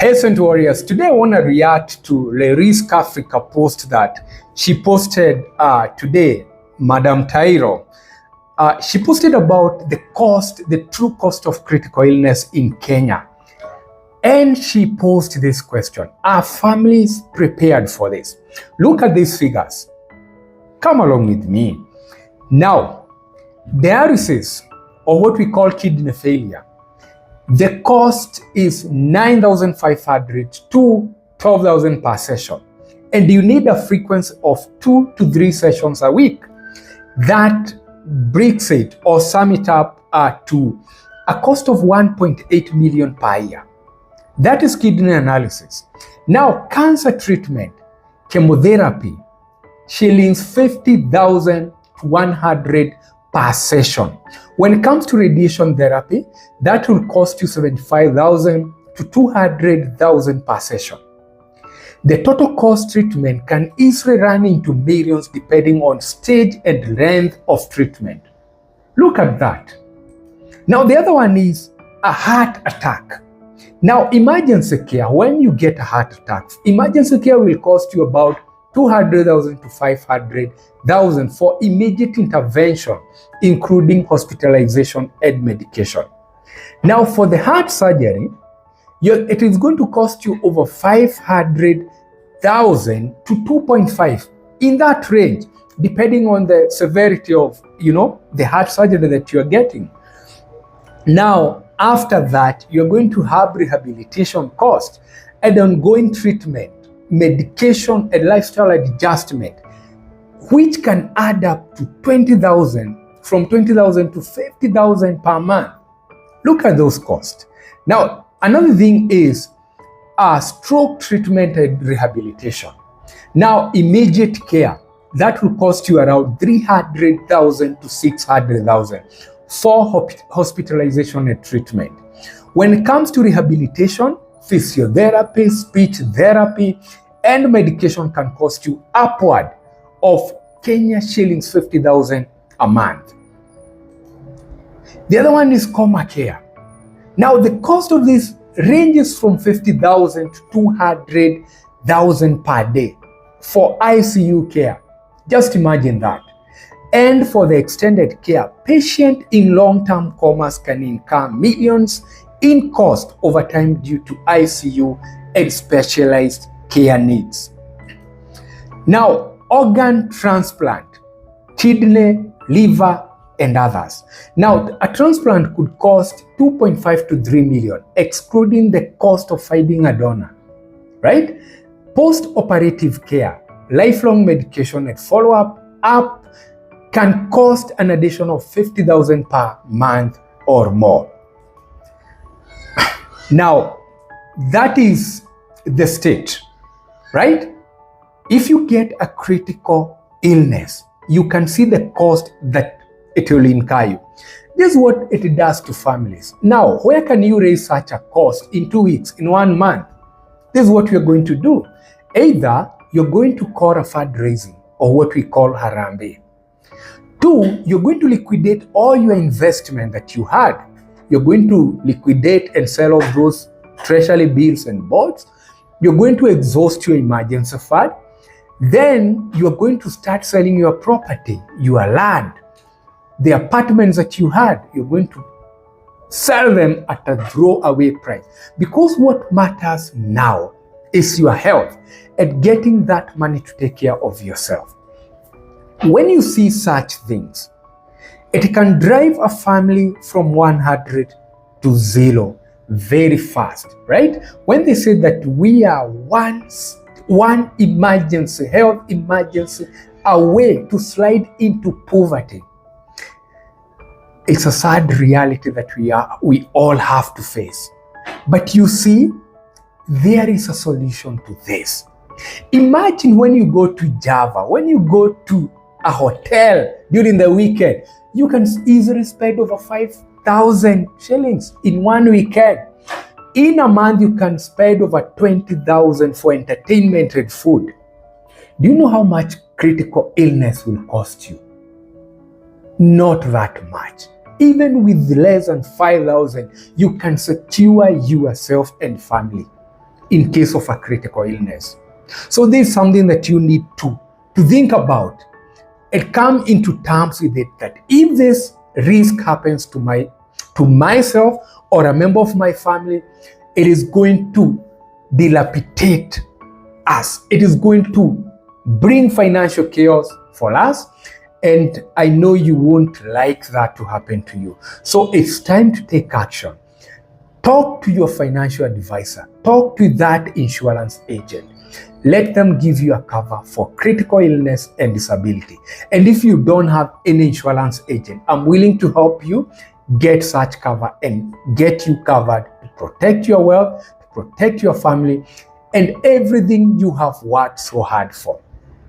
Hey centwarriors, today I want to react to Lerisqueafrica post that she posted today, Madam Tairo. She posted about the true cost of critical illness in Kenya. And she posed this question: are families prepared for this? Look at these figures. Come along with me. Now, dialysis, or what we call kidney failure, the cost is 9,500 to 12,000 per session. And you need a frequency of 2 to 3 sessions a week. That breaks it or sum it up to a cost of 1.8 million per year. That is kidney analysis. Now, cancer treatment, chemotherapy, shillings 50,100 per session. When it comes to radiation therapy, that will cost you 75,000 to 200,000 per session. The total cost treatment can easily run into millions depending on stage and length of treatment. Look at that. Now the other one is a heart attack. Now emergency care, when you get a heart attack, emergency care will cost you about 200,000 to 500,000 for immediate intervention, including hospitalization and medication. Now, for the heart surgery, it is going to cost you over 500,000 to 2.5, in that range, depending on the severity of, the heart surgery that you are getting. Now, after that, you're going to have rehabilitation cost and ongoing treatment, medication and lifestyle adjustment, which can add up to 20,000, from 20,000 to 50,000 per month. Look at those costs. Now, another thing is stroke treatment and rehabilitation. Now, immediate care, that will cost you around 300,000 to 600,000 for hospitalization and treatment. When it comes to rehabilitation, physiotherapy, speech therapy, and medication can cost you upward of Kenya shillings 50,000 a month. The other one is coma care. Now the cost of this ranges from 50,000 to 200,000 per day for ICU care. Just imagine that. And for the extended care, patient in long-term comas can incur millions in cost over time due to ICU and specialized care needs. Now, organ transplant, kidney, liver, and others. Now, a transplant could cost 2.5 to 3 million, excluding the cost of finding a donor, right? Post-operative care, lifelong medication and follow-up can cost an additional 50,000 per month or more. Now, that is the state, right? If you get a critical illness, you can see the cost that it will incur you. This is what it does to families. Now, where can you raise such a cost in 2 weeks, in 1 month? This is what you're going to do. Either you're going to call a fundraising, or what we call harambe. 2, you're going to liquidate all your investment that you had. You're going to liquidate and sell off those treasury bills and bonds. You're going to exhaust your emergency fund. Then you're going to start selling your property, your land, the apartments that you had. You're going to sell them at a throwaway price. Because what matters now is your health and getting that money to take care of yourself. When you see such things, it can drive a family from 100 to 0 very fast, right? When they say that we are one emergency, health emergency away to slide into poverty, it's a sad reality that we all have to face. But you see, there is a solution to this. Imagine when you go to Java, when you go to a hotel during the weekend, you can easily spend over 5,000 shillings in 1 weekend. In a month, you can spend over 20,000 for entertainment and food. Do you know how much critical illness will cost you? Not that much. Even with less than 5,000, you can secure yourself and family. in case of a critical illness. So this is something that you need to think about and come into terms with it, that if this risk happens to myself or a member of my family, it is going to dilapidate us. It is going to bring financial chaos for us, and I know you won't like that to happen to you. So it's time to take action. Talk to your financial advisor. Talk to that insurance agent. Let them give you a cover for critical illness and disability. And if you don't have any insurance agent, I'm willing to help you get such cover and get you covered to protect your wealth, to protect your family, and everything you have worked so hard for.